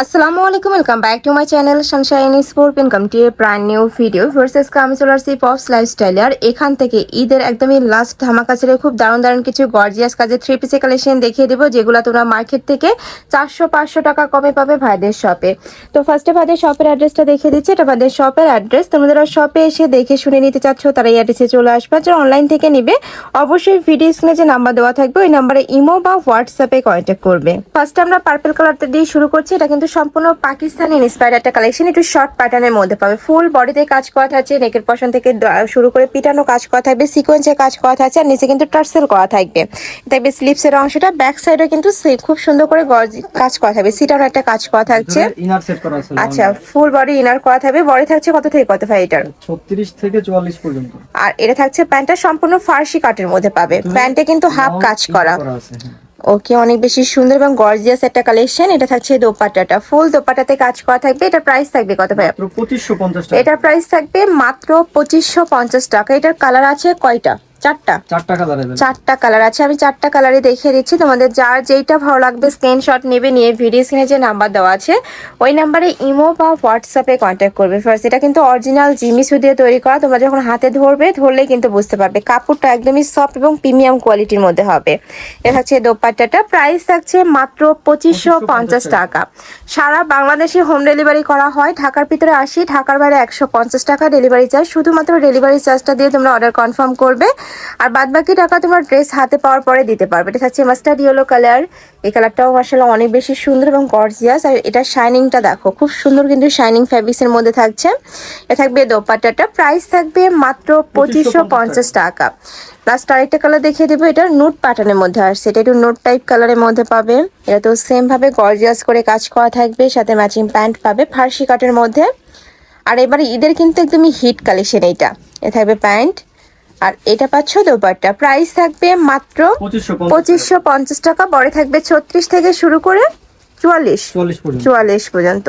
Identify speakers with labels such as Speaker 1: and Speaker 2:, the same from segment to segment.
Speaker 1: আসসালামু আলাইকুম, welcome back to my channel Sunshine sport. Welcome to A brand new video versus আমি চলে আসছি পপস লাইফস্টাইল। আর এখান থেকে ঈদের একদমই লাস্ট ধামাকা ছেড়ে খুব দারুণ দারুণ কিছু গর্জিয়াস কাজে থ্রি পিসের কালেকশন দেখিয়ে দেবো, যেগুলো তোমরা মার্কেট থেকে 400-500 টাকা কমে পাবে ভাইদের শপে। তো ফার্স্টে ভাইদের শপের অ্যাড্রেসটা দেখিয়ে দিচ্ছি। এটা ভাইদের শপের অ্যাড্রেস। তোমরা যারা শপে এসে দেখে শুনে নিতে চাচ্ছ তারা এই অ্যাড্রেসে চলে আসবে। যারা অনলাইন থেকে নিবে অবশ্যই ভিডিও স্ক্রিনে যে নাম্বার দেওয়া থাকবে ওই নাম্বারে ইমো বা হোয়াটসঅ্যাপে কন্ট্যাক্ট করবে। ফার্স্টে আমরা পার্পল কালারটা দিয়ে শুরু করছি। এটা কিন্তু সম্পূর্ণ পাকিস্তানি ইন্সপায়ার্ড একটা কালেকশন, একটু শর্ট প্যাটার্নের মধ্যে পাবে। ফুল বডিতে কাজ করা থাকছে, নেকের পশন থেকে শুরু করে পিটানো কাজ করা থাকবে, সিকোয়েন্সের কাজ করা থাকছে, আর নিচে কিন্তু টার্সেল করা থাকবে। থাকবে স্লিপসের অংশটা, ব্যাক সাইডে কিন্তু খুব সুন্দর করে কাজ করা থাকবে, সিটানো একটা কাজ করা থাকছে।
Speaker 2: ইনার সেট করা আছে।
Speaker 1: আচ্ছা, ফুল বডি ইনার করা থাকবে। বডি থাকছে কত থেকে কত ভাই এটার?
Speaker 2: 36 থেকে 44 পর্যন্ত।
Speaker 1: আর এটা থাকছে প্যান্টটা সম্পূর্ণ ফার্সি কাটের মধ্যে পাবে। প্যান্টে কিন্তু হাফ কাজ করা। ওকে, অনেক বেশি সুন্দর এবং গর্জিয়াস একটা কালেকশন। এটা থাকছে দোপাট্টাটা, ফুল দোপাট্টাতে কাজ করা থাকবে। এটা প্রাইস থাকবে কত ভাই?
Speaker 2: 2550 টাকা।
Speaker 1: এটার প্রাইস থাকবে মাত্র 2550 টাকা। এটার কালার আছে কয়টা? চারটা কালার আছে। আমি চারটা কালারই দেখিয়ে দিচ্ছি তোমাদের। যার যেইটা ভালো লাগবে স্ক্রিনশট নেবে, নিয়ে ভিডিও স্ক্রিনে যে নাম্বার দেওয়া আছে ওই নাম্বারে ইমো বা হোয়াটসঅ্যাপে কন্ট্যাক্ট করবে। ফার্স্ট, এটা কিন্তু অরিজিনাল জিমিসু দিয়ে তৈরি করা। তোমরা যখন হাতে ধরলেই কিন্তু বুঝতে পারবে কাপড়টা একদমই সফট এবং প্রিমিয়াম কোয়ালিটির মধ্যে হবে। এটা হচ্ছে দোপাট্টাটা, প্রাইস থাকছে মাত্র 2550 টাকা। সারা বাংলাদেশে হোম ডেলিভারি করা হয়। ঢাকার ভিতরে 80, ঢাকার বাইরে 150 টাকা ডেলিভারি চার্জ। শুধুমাত্র ডেলিভারি চার্জটা দিয়ে তোমরা অর্ডার কনফার্ম করবে, আর বাদ বাকি টাকা তোমার ড্রেস হাতে পাওয়ার পরে দিতে পারবে। এটা থাকছে মাস্টার্ড ইয়েলো কালার। এই কালারটাও মাশাআল্লাহ অনেক বেশি সুন্দর এবং গর্জিয়াস। আর এটা শাইনিংটা দেখো, খুব সুন্দর কিন্তু শাইনিং ফ্যাব্রিক্সের মধ্যে থাকছে। এটা থাকবে দোপাট্টাটা, প্রাইস থাকবে মাত্র 2550 টাকা। লাস্ট আরেকটা কালার দেখিয়ে দেবো। এটা নোট প্যাটার্নের মধ্যে আসছে, এটা একটু নোট টাইপ কালারের মধ্যে পাবে। এটা তো সেম ভাবে গর্জিয়াস করে কাজ করা থাকবে, সাথে ম্যাচিং প্যান্ট পাবে ফার্সি কাটের মধ্যে। আর এবারে ঈদের কিন্তু একদমই হিট কালেকশন এইটা। এ থাকবে প্যান্ট, আর এটা পাচ্ছ দোপাট্টা। প্রাইস থাকবে মাত্র 2550 টাকা। বড় থাকবে 36 থেকে শুরু করে 44 পর্যন্ত।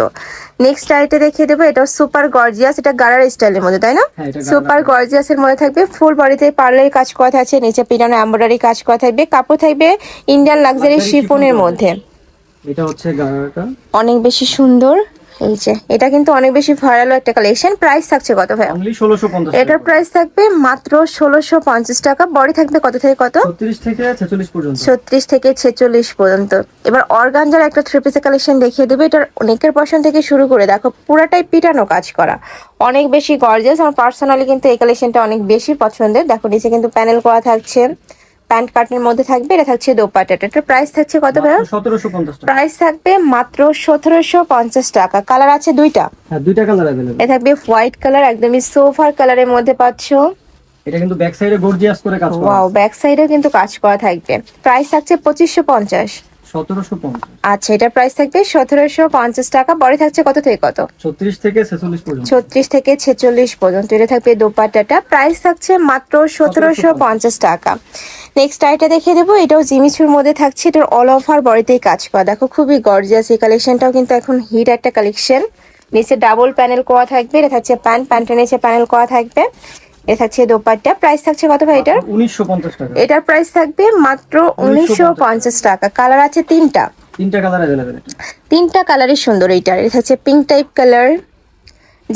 Speaker 1: নেক্সট আইটে দেখিয়ে দেবো। এটা সুপার গর্জিয়াস, এটা গারার স্টাইলের মধ্যে, তাই না? সুপার গর্জিয়াস এর মধ্যে থাকবে ফুল বডিতে পার্লের কাজ করা থাকছে, নিচে পিটানো এমব্রয়ডারি কাজ করা থাকবে। কাপড় থাকবে ইন্ডিয়ান লাক্সারি শিফনের মধ্যে।
Speaker 2: এটা হচ্ছে গারাটা,
Speaker 1: অনেক বেশি সুন্দর। এই যে এটা কিন্তু অনেক বেশি ভাইরাল একটা কালেকশন। প্রাইস থাকছে কত ভাই?
Speaker 2: অনলি 1650।
Speaker 1: এটার প্রাইস থাকবে মাত্র 1650 টাকা। বডি থাকবে কত থেকে কত?
Speaker 2: 36 থেকে 46 পর্যন্ত।
Speaker 1: 36 থেকে 46 পর্যন্ত। এবার অর্গানজার একটা থ্রি পিসের কালেকশন দেখিয়ে দেবো। এটার নেকের পশন থেকে শুরু করে দেখো পুরাটাই পিটানো কাজ করা, অনেক বেশি গর্জিয়াস। আমার পার্সোনালি কিন্তু এই কালেকশনটা অনেক বেশি পছন্দের। দেখো নিচে কিন্তু প্যানেল করা থাকছে, প্যান্ট কাটের মধ্যে থাকবে। এটা থাকছে দোপাট্টাটা। এটার প্রাইস থাকছে কত ভাই?
Speaker 2: 1750 টাকা।
Speaker 1: প্রাইস থাকবে মাত্র 1750 টাকা। কালার আছে দুইটা।
Speaker 2: হ্যাঁ, দুইটা কালার अवेलेबल।
Speaker 1: এটা থাকবে হোয়াইট কালার, একদমই সোফার কালারের মধ্যে পাচ্ছো।
Speaker 2: এটা কিন্তু ব্যাক সাইডে গর্জিয়াস করে কাজ করা।
Speaker 1: ওয়াও, ব্যাক সাইডেও কিন্তু কাজ করা থাকবে। প্রাইস থাকছে 2550।
Speaker 2: 1750।
Speaker 1: আচ্ছা, এটার প্রাইস থাকবে 1750 টাকা। বডি থাকছে কত থেকে কত?
Speaker 2: 36 থেকে 46 পর্যন্ত।
Speaker 1: 36 থেকে 46 পর্যন্ত। এটা থাকবে দোপাট্টাটা, প্রাইস থাকছে মাত্র 1750 টাকা। নেক্সট আইটা দেখিয়ে দেবো। এটাও জিমিচুর মধ্যে থাকছে, এটার অল ওভার বডিতেই কাজ করা। দেখো খুবই গর্জিয়াস। এই কালেকশনটাও কিন্তু এখন হিট একটা কালেকশন। নিচে ডাবল প্যানেল করা থাকবে। এটা থাকছে প্যান্টের নিচে প্যানেল করা থাকবে। এটা থাকছে দোপাট্টা। প্রাইস থাকছে কত ভাই এটার?
Speaker 2: 1950 টাকা।
Speaker 1: এটার প্রাইস থাকবে মাত্র 1950 টাকা। কালার আছে তিনটা
Speaker 2: কালার अवेलेबल।
Speaker 1: তিনটা কালারই সুন্দর। এইটার এটা হচ্ছে পিঙ্ক টাইপ কালার।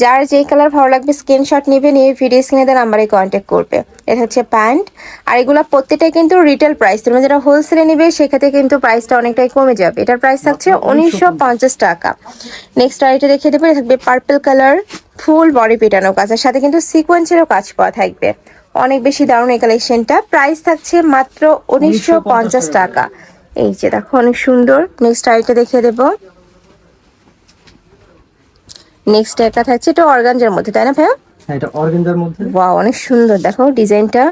Speaker 1: যার যেই কালার ভালো লাগবে স্ক্রিনশট নেবে, নিয়ে ভিডিও স্ক্রিনে দেওয়া নাম্বারে কন্ট্যাক্ট করবে। এটা হচ্ছে প্যান্ট। আর এগুলো প্রত্যেকটাই কিন্তু রিটেল প্রাইস। তোমরা যারা হোলসেলে নিবে সেক্ষেত্রে কিন্তু প্রাইসটা অনেকটাই কমে যাবে। এটার প্রাইস থাকছে 1950 টাকা। নেক্সট আইটা দেখিয়ে দেবো। এটা থাকবে পার্পল কালার, ফুল বডি পেটানো কাজ, আর সাথে কিন্তু সিকোয়েন্সেরও কাজ করা থাকবে। অনেক বেশি দারুণ এই কালেকশনটা। প্রাইস থাকছে মাত্র 1950 টাকা। এই যে দেখো অনেক সুন্দর। নেক্সট আইটা দেখিয়ে দেবো। নেক্সট একটা থাকছে, এটা অর্গানজার মধ্যে, তাই না ভাইয়া?
Speaker 2: হ্যাঁ, এটা অর্গানজার মধ্যে।
Speaker 1: ওয়াও, অনেক সুন্দর। দেখো ডিজাইনটা।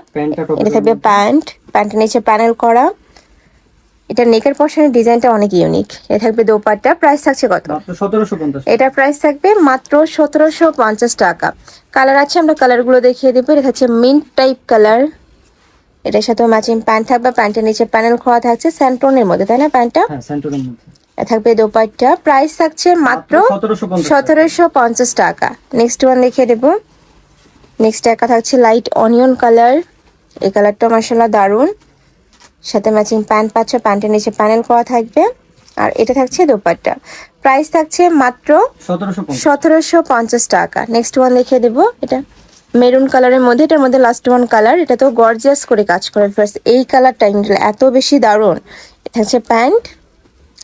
Speaker 1: এটা থাকবে প্যান্টের নিচে প্যানেল করা। এটা নেকের পশনের ডিজাইনটা অনেক ইউনিক। এটা থাকবে দোপাট্টা। প্রাইস থাকছে কত?
Speaker 2: মাত্র 1750।
Speaker 1: এটার প্রাইস থাকবে মাত্র 1750 টাকা। কালার আছে, আমরা কালারগুলো দেখিয়ে দেবো। এটা হচ্ছে মিন্ট টাইপ কালার। এটার সাথে ম্যাচিং প্যান্ট থাকবে, প্যান্টের নিচে প্যানেল করা থাকছে স্যান্টোনের মধ্যে, তাই না প্যান্টটা?
Speaker 2: হ্যাঁ, সেন্টারের মধ্যে।
Speaker 1: থাকবে দোপাট্টা। প্রাইস থাকছে মাত্র 1750 টাকা। নেক্সট ওয়ান দেখিয়ে দেবো। নেক্সট একটা থাকছে লাইট অনিয়ন কালার। এই কালারটা মাশাআল্লাহ দারুন। সাথে ম্যাচিং প্যান্ট পাচ্ছ, প্যান্টের নিচে প্যানেল করা থাকবে। আর এটা থাকছে দোপাট্টা। প্রাইস থাকছে মাত্র
Speaker 2: 1750
Speaker 1: 1750 টাকা। নেক্সট ওয়ান দেখিয়ে দেবো, এটা মেরুন কালারের মধ্যে, এটার মধ্যে লাস্ট ওয়ান কালার, এটা তো গর্জিয়াস করে কাজ করে ফার্স্ট। এই কালারটা এত বেশি দারুণ। এটা হচ্ছে প্যান্ট,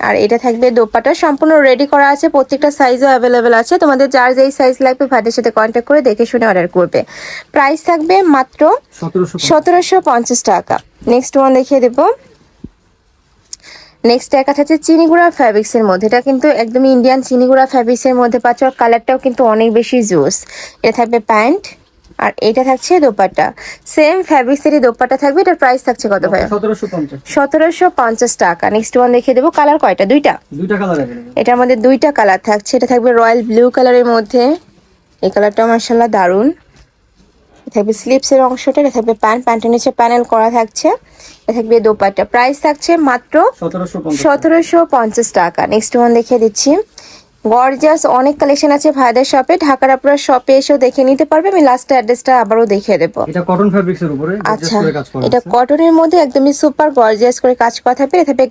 Speaker 1: আর এটা থাকবে দোপাটা, সম্পূর্ণ রেডি করা আছে, প্রত্যেকটা সাইজও অ্যাভেলেবেল আছে। তোমাদের যার যেই সাইজ লাগবে ভাইদের সাথে কন্ট্যাক্ট করে দেখে শুনে অর্ডার করবে। প্রাইস থাকবে মাত্র 1750 টাকা। নেক্সট ওয়ান দেখিয়ে দেবো, নেক্সট দেখা যাচ্ছে চিনিগুড়া ফ্যাব্রিক্সের মধ্যে, এটা কিন্তু একদম ইন্ডিয়ান চিনিগুড়া ফ্যাব্রিক্সের মধ্যে পাচ্ছ, আর কালারটাও কিন্তু অনেক বেশি জুস। এটা থাকবে প্যান্ট, আর এটা থাকছে দোপাট্টা, সেম ফ্যাব্রিক্সেরই দোপাট্টা থাকবে। এটার প্রাইস থাকছে কত ভাই? 1750 টাকা। নেক্সট ওয়ান দেখিয়ে দেবো, কালার কয়টা? দুইটা
Speaker 2: কালার
Speaker 1: এটার মধ্যে দুইটা কালার থাকছে। এটা থাকবে রয়্যাল ব্লু কালারের মধ্যে, এই কালারটা মার্শাল্লাহ দারুণ। এটা থাকবে স্লিপসের অংশটা, এটা থাকবে প্যান্টের নিচে প্যানেল করা থাকছে, এটা থাকবে দোপাট্টা। প্রাইস থাকছে মাত্র 1750 টাকা। নেক্সট ওয়ান দেখিয়ে দিচ্ছি, গর্জিয়াস অনেক কালেকশন আছে ভাইদের শপে, ঢাকার আপনার শপে এসেও দেখে নিতে পারবে। আমি লাস্ট অ্যাড্রেসটা আবারও দেখিয়ে দেবো।
Speaker 2: এটা কটন ফ্যাব্রিক্সের উপরে
Speaker 1: আচ্ছা, এটা কটনের মধ্যে একদমই সুপার গর্জিয়াস করে কাজ করা থাকবে। এটা থাকবে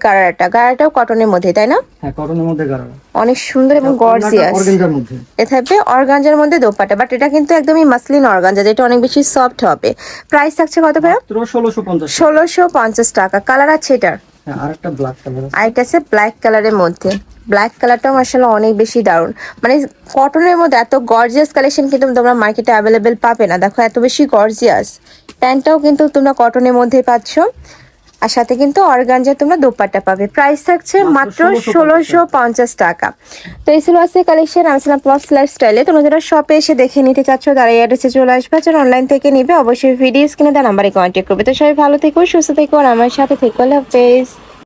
Speaker 1: গারাটাও কটনের মধ্যে, তাই না?
Speaker 2: হ্যাঁ, কটনের মধ্যে গারারা,
Speaker 1: অনেক সুন্দর এবং গর্জিয়াস।
Speaker 2: অর্গানজার মধ্যে
Speaker 1: এটা থাকবে অর্গানজার মধ্যে দোপাট্টা, বাট এটা কিন্তু একদমই মাসলিন অর্গানজা, যেটা অনেক বেশি সফট হবে। প্রাইস থাকছে কত ভাই? 1650 টাকা। কালার আছে এটার,
Speaker 2: হ্যাঁ, আরেকটা ব্ল্যাক কালার আছে,
Speaker 1: আরেকটা আছে ব্ল্যাক কালারের মধ্যে। ব্ল্যাক কালারটাও মার্শাল্লাহ অনেক বেশি দারুণ, মানে কটনের মধ্যে এত গর্জিয়াস কালেকশন কিন্তু তোমরা মার্কেটে অ্যাভেলেবেল পাবে না। দেখো এত বেশি গর্জিয়াস, প্যান্টটাও কিন্তু তোমরা কটনের মধ্যে পাচ্ছ, আর সাথে কিন্তু অর্গানজা তোমরা দোপাট্টা পাবে। প্রাইস থাকছে মাত্র 1650 টাকা। তো এই ছিল আছে কালেকশন। আমি ছিলাম প্লাস লাইফস্টাইলে। তোমরা যারা শপে এসে দেখে নিতে চাচ্ছ তারা এই অ্যাড্রেসে চলে আসবে, যারা অনলাইন থেকে নিবে অবশ্যই ভিডিও স্ক্রিনে দেওয়া নাম্বারে কন্ট্যাক্ট করবে। তো সবাই ভালো থেকো, সুস্থ থেকো, আর আমার সাথে থেকো। আল্লাহ হাফেজ।